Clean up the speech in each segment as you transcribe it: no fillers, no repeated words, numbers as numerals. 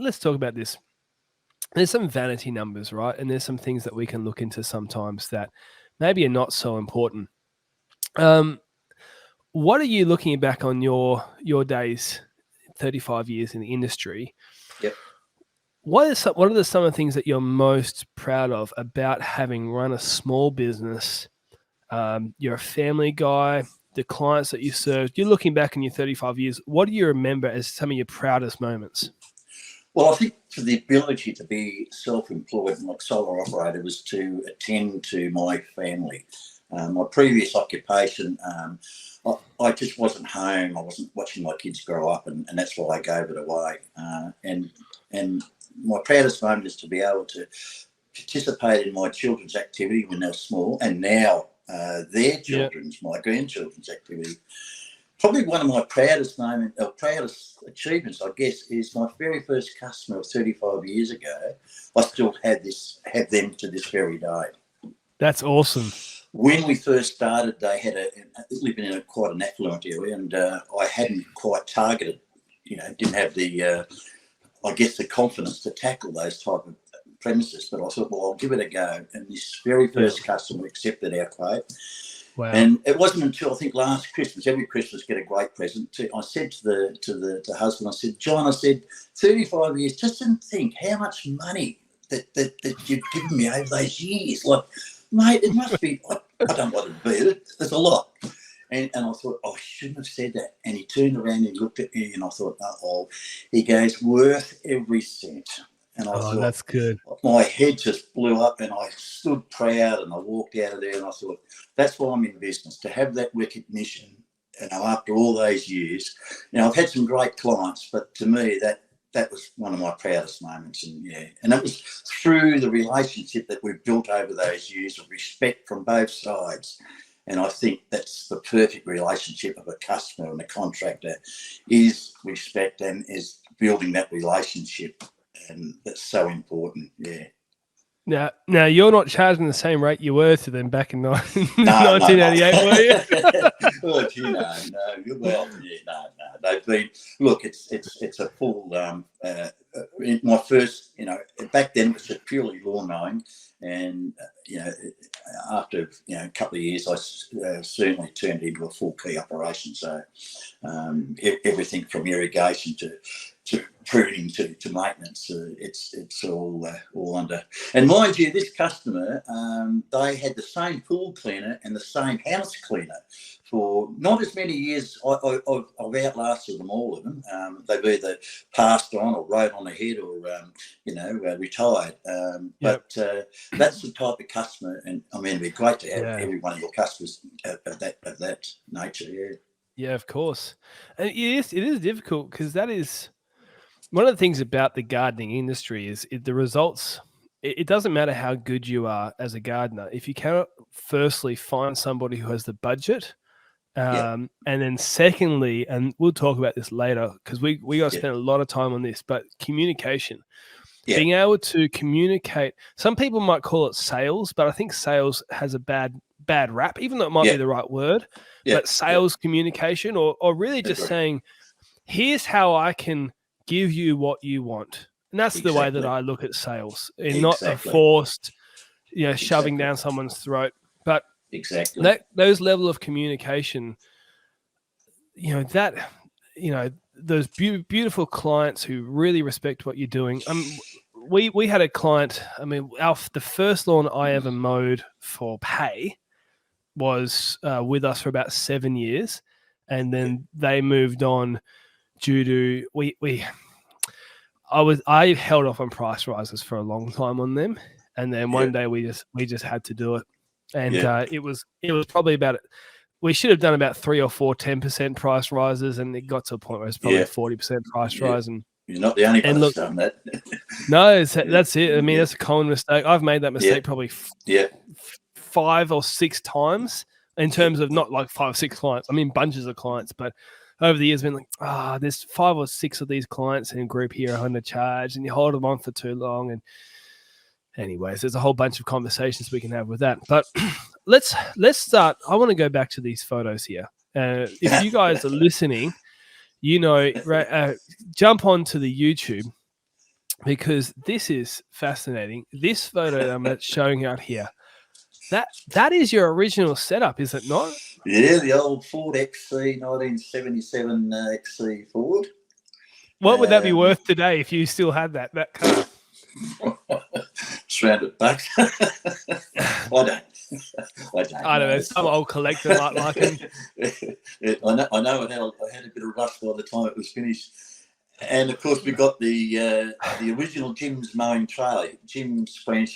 let's talk about this. There's some vanity numbers, right? And there's some things that we can look into sometimes that maybe are not so important. What are you looking back on your days, 35 years in the industry? Yep. What are some of the things that you're most proud of about having run a small business? You're a family guy, the clients that you served, you're looking back in your 35 years. What do you remember as some of your proudest moments? Well, I think for the ability to be self-employed and like solo operator was to attend to my family. My previous occupation, I just wasn't home. I wasn't watching my kids grow up, and that's why I gave it away. And my proudest moment is to be able to participate in my children's activity when they're small, and now their children's, my grandchildren's activity. Probably one of my proudest moments, or proudest achievements, I guess, is my very first customer of 35 years ago. I still have them to this very day. That's awesome. When we first started, they had living in quite an affluent area, and I hadn't quite targeted, didn't have the, I guess, the confidence to tackle those type of premises. But I thought, well, I'll give it a go. And this very first customer accepted our quote. Wow. And it wasn't until I think last Christmas, every Christmas get a great present. I said to the husband, I said, John, I said, 35 years, just didn't think how much money that you've given me over those years. Like, mate, it must be, I don't know what it'd be, there's a lot. And I thought, I shouldn't have said that. And he turned around and looked at me and I thought, he goes, worth every cent. And I thought, that's good. My head just blew up and I stood proud and I walked out of there and I thought, that's why I'm in business, to have that recognition. After all those years, I've had some great clients, but to me, that was one of my proudest moments. And that was through the relationship that we've built over those years of respect from both sides. And I think that's the perfect relationship of a customer and a contractor, is respect and is building that relationship. And that's so important, Now you're not charging the same rate you were to them back in 1988, no. were you? Well, no. Well, no. They've been. Look, it's a full. My first, back then it was just purely lawn mowing, and after a couple of years, I certainly turned into a full key operation. So everything from irrigation to pruning to maintenance, it's all under. And mind you, this customer, they had the same pool cleaner and the same house cleaner for not as many years. I've outlasted them, all of them. They've either passed on or rode on ahead or retired. But that's the type of customer, and I mean, it'd be great to have every one of your customers of that nature. Yeah, of course. And it is difficult, because that is one of the things about the gardening industry is the results. It doesn't matter how good you are as a gardener. If you cannot firstly find somebody who has the budget, and then secondly, and we'll talk about this later, because we got to spend a lot of time on this, but communication. Yeah. Being able to communicate. Some people might call it sales, but I think sales has a bad rap, even though it might be the right word. But sales communication, or really just saying, here's how I can give you what you want. And that's the way that I look at sales, and not a forced, shoving down someone's throat. But those level of communication, those beautiful clients who really respect what you're doing. We had a client. I mean, the first lawn I ever mowed for pay was with us for about 7 years, and then they moved on due to I held off on price rises for a long time on them, and then one day we just had to do it, and it was probably about, we should have done about 3 or 4 10% price rises, and it got to a point where it's probably a 40% price rise. And you're not the only one that's done that. No, that's it. I mean, that's a common mistake. I've made that mistake probably 5 or 6 times, in terms of not like 5 or 6 clients. I mean, bunches of clients, but over the years, been like, there's 5 or 6 of these clients in a group here are under charge, and you hold them on for too long. And anyways, there's a whole bunch of conversations we can have with that. But let's start. I want to go back to these photos here. If you guys are listening, jump onto the YouTube because this is fascinating. This photo that I'm showing out here, that is your original setup, is it not? Yeah, the old Ford XC 1977 XC Ford. What would that be worth today if you still had that car? $300. I don't. I don't know. Some old collector might like him. I know I had a bit of rust by the time it was finished. And of course, we got the original Jim's mowing trailer. Jim's first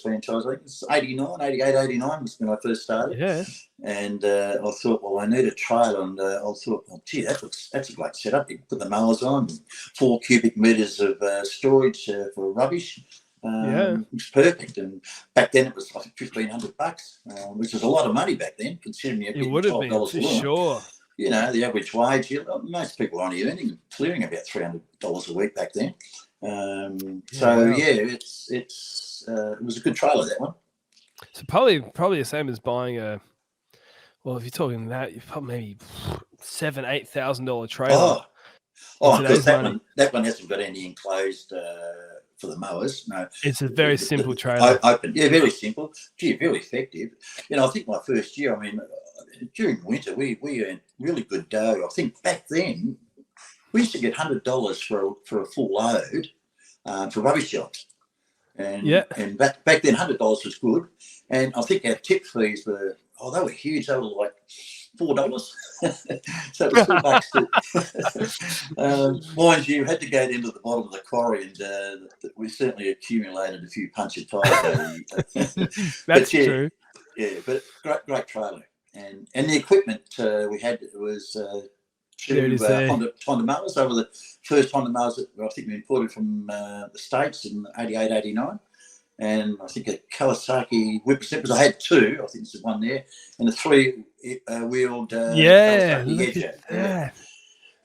franchise, I think it's 88, 89 was when I first started. Yeah. And I thought, well, I need a trailer. And I thought, well, gee, that's a great setup. You can put the mowers on, 4 cubic meters of storage for rubbish. It was perfect. And back then it was like $1,500, which was a lot of money back then, considering you're getting it would have been $12 for a week. sure. You know, the average wage, most people were only clearing about $300 a week back then. It was a good trailer, that one. So probably the same as buying a. Well, if you're talking that, you've probably maybe $7,000-8,000 trailer. Because that one hasn't got any enclosed for the mowers. No, it's a very simple trailer. Open, yeah, very simple. Gee, very effective. You know, I think my first year, I mean, during winter, we earned really good dough. I think back then we used to get $100 for a full load for rubbish jobs. And back then $100 was good. And I think our tip fees were they were huge. They were like $4. So it was $4 mind you, had to go into the bottom of the quarry, and we certainly accumulated a few punctured tyres. That's true. Yeah, but great trailer. And the equipment we had was two Honda mowers. They were the first Honda mowers that I think we imported from the States in 88, 89. And I think a Kawasaki whippersnippers. I had 2. I think there's one there, and a 3-wheeled Kawasaki Edger.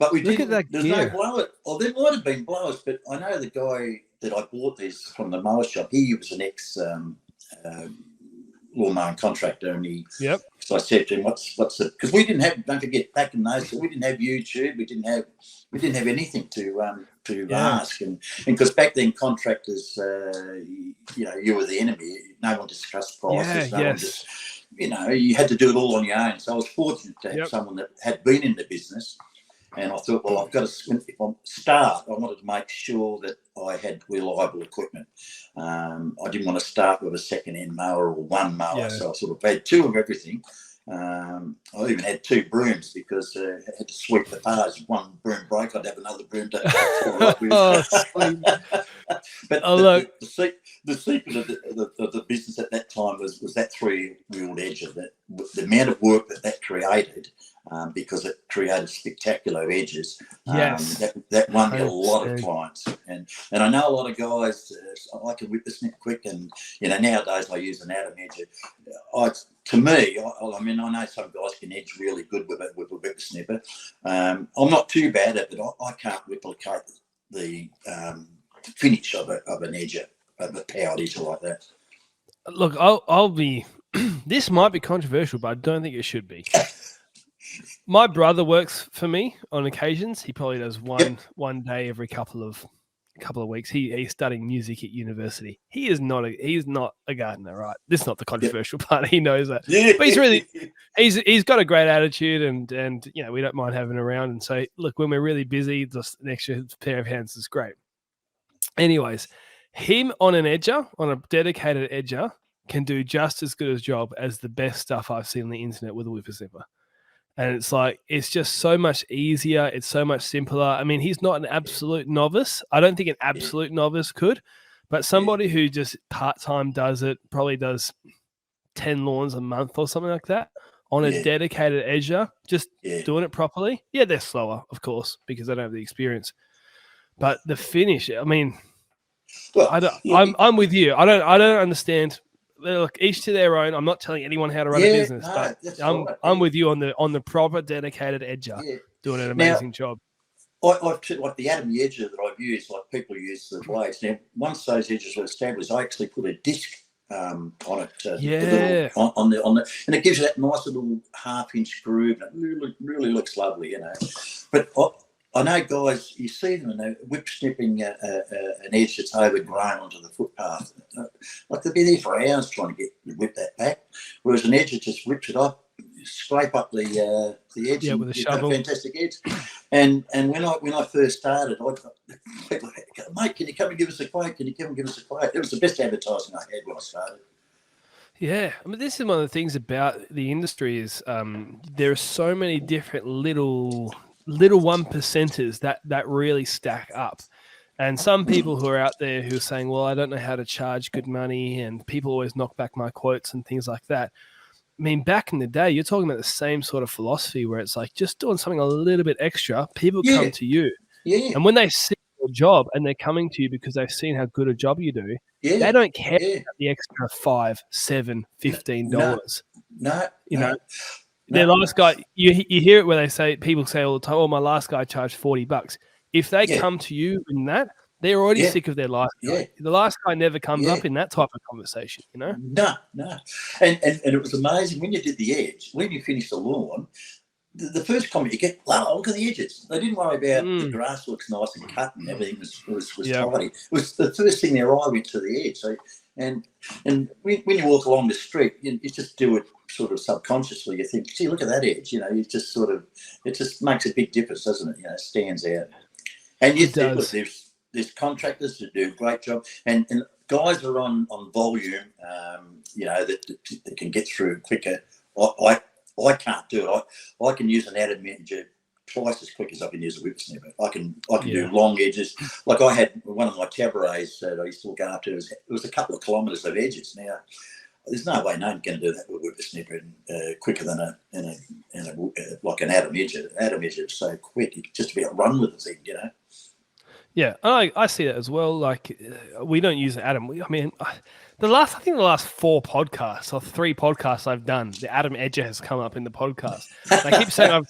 But we didn't. There's no blower. Well, there might have been blowers, but I know the guy that I bought these from the mower shop. He was an ex lawn mowing contractor, and so I said to him, "What's the?" Because we didn't have. Don't forget, back in those, we didn't have YouTube. We didn't have anything to ask, and because back then contractors, you were the enemy. No one discussed prices. No one just, you had to do it all on your own. So I was fortunate to have someone that had been in the business. And I thought, well, I've got to, if I start, I wanted to make sure that I had reliable equipment. I didn't want to start with a second-hand mower or one mower, so I sort of had 2 of everything. I even had 2 brooms because I had to sweep the bars. If one broom broke, I'd have another broom to up with. But the secret of the business at that time was that 3-wheeled Edger. The amount of work that created, because it created spectacular edges. That won me a lot of clients, and I know a lot of guys. I can whip the snip quick, and nowadays I use an Atom edger. To me, I mean, I know some guys can edge really good with a whippersnipper. I'm not too bad at it, but I can't replicate the finish of an edger, of a powered edger like that. Look, I'll be. This might be controversial, but I don't think it should be. My brother works for me on occasions. He probably does one day every couple of weeks. He's studying music at university. He's not a gardener, right? This is not the controversial part. He knows that. But he's got a great attitude, and we don't mind having him around. And so, look, when we're really busy, just an extra pair of hands is great. Anyways, him on an edger, on a dedicated edger, can do just as good a job as the best stuff I've seen on the internet with a whippersnipper. And it's like, it's just so much easier. It's so much simpler. I mean, he's not an absolute novice. I don't think an absolute novice could, but somebody who just part-time does it, probably does 10 lawns a month or something like that on a dedicated edger, just doing it properly. Yeah, they're slower, of course, because they don't have the experience. But the finish, I mean, I'm with you. I don't understand. Look, each to their own. I'm not telling anyone how to run a business, but I'm with you on the proper dedicated edger doing an amazing job. I've like the Atom edger that I've used, like people use the blades. Now, once those edges were established, I actually put a disc on it. On the, and it gives you that nice little 1/2-inch groove, and it really looks lovely, But I know guys, you see them and they're whip snipping an edge that's overgrown onto the footpath. Like they'll be there for hours trying to whip that back. Whereas an edge that just whips it off, scrape up the edge, Yeah, and with a you've got a shovel. fantastic edge. And when I first started, people, mate, can you come and give us a quote? Can you come and give us a quote? It was the best advertising I had when I started. Yeah, I mean, this is one of the things about the industry is there are so many different little 1%ers that really stack up. And some people who are out there who are saying, well, I don't know how to charge good money, and people always knock back my quotes and things like that. I mean, back in the day, you're talking about the same sort of philosophy where it's like just doing something a little bit extra, people come to you. Yeah. And when they see your job and they're coming to you because they've seen how good a job you do, they don't care about the extra $5, $7, $15. No. Their last guy, you hear it where they say, people say all the time, oh, my last guy charged $40. If they come to you in that, they're already sick of their last guy. The last guy never comes up in that type of conversation, you know? No. And it was amazing when you did the edge, when you finished the lawn, the first comment you get, wow, look at the edges. They didn't worry about the grass looks nice and cut and everything was tidy. It was the first thing their eye went to the edge. So, and when you walk along the street, you just do it sort of subconsciously. You think, gee, look at that edge. You know, you just sort of, it just makes a big difference, doesn't it? You know, it stands out. And yes, there's contractors that do a great job, and guys are on volume, you know, that can get through quicker. I can't do it. I can use an added manager twice as quick as I can use a whip snipper. I can do long edges. Like I had one of my cabarets that I used to look after. It was a couple of kilometres of edges. Now, there's no way no one's going to do that with a whip snipper quicker than like an atom edger. An atom edger is so quick, you just about run with the thing, you know. Yeah, I see that as well. Like, we don't use Atom. I mean, the last 4 podcasts or 3 podcasts I've done, the Atom Edger has come up in the podcast. And I keep saying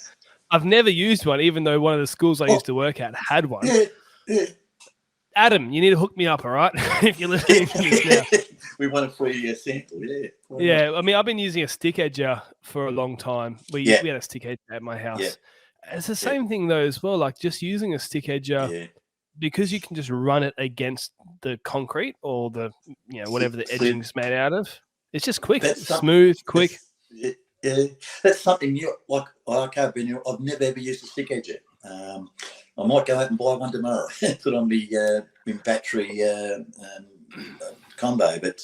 I've never used one, even though one of the schools I used to work at had one. Yeah. Adam, you need to hook me up, all right? If you're listening to this now. We want a free sample, Yeah, I mean, I've been using a stick edger for a long time. We had a stick edger at my house. Yeah. It's the same thing, though, as well. Like, just using a stick edger, because you can just run it against the concrete or the, you know, whatever the edging is made out of. It's just quick, smooth, quick. That's something new. Like I've never ever used a stick edger. I might go out and buy one tomorrow, put on the battery combo. But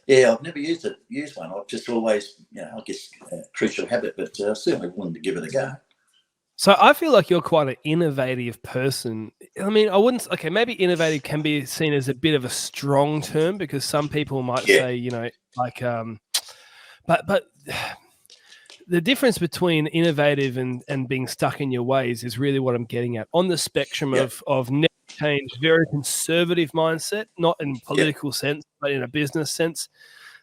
I've never used one. I've just always, you know, I guess creature of habit. But I certainly wanted to give it a go. So I feel like you're quite an innovative person. I mean, I wouldn't. Okay, maybe innovative can be seen as a bit of a strong term because some people might say, you know, like, but the difference between innovative and being stuck in your ways is really what I'm getting at. On the spectrum of never change, very conservative mindset, not in political sense, but in a business sense.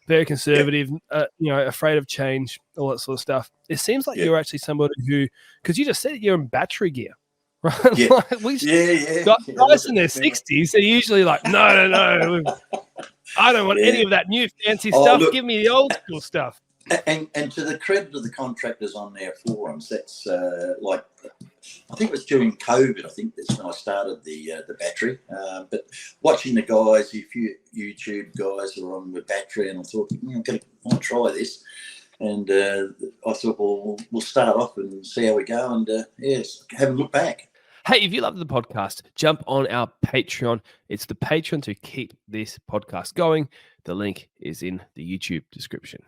Very conservative, you know, afraid of change, all that sort of stuff. It seems like you're actually somebody who, because you just said you're in battery gear, right? Yeah. Like guys in their 60s, they're usually like, no, I don't want any of that new fancy stuff. Look, give me the old school stuff. And to the credit of the contractors on their forums, that's like, I think it was during COVID. I think that's when I started the battery. But watching the guys, a few YouTube guys are on the battery, and I thought, I'm going to try this. And I thought, well, we'll start off and see how we go, and have a look back. Hey, if you love the podcast, jump on our Patreon. It's the Patreon to keep this podcast going. The link is in the YouTube description.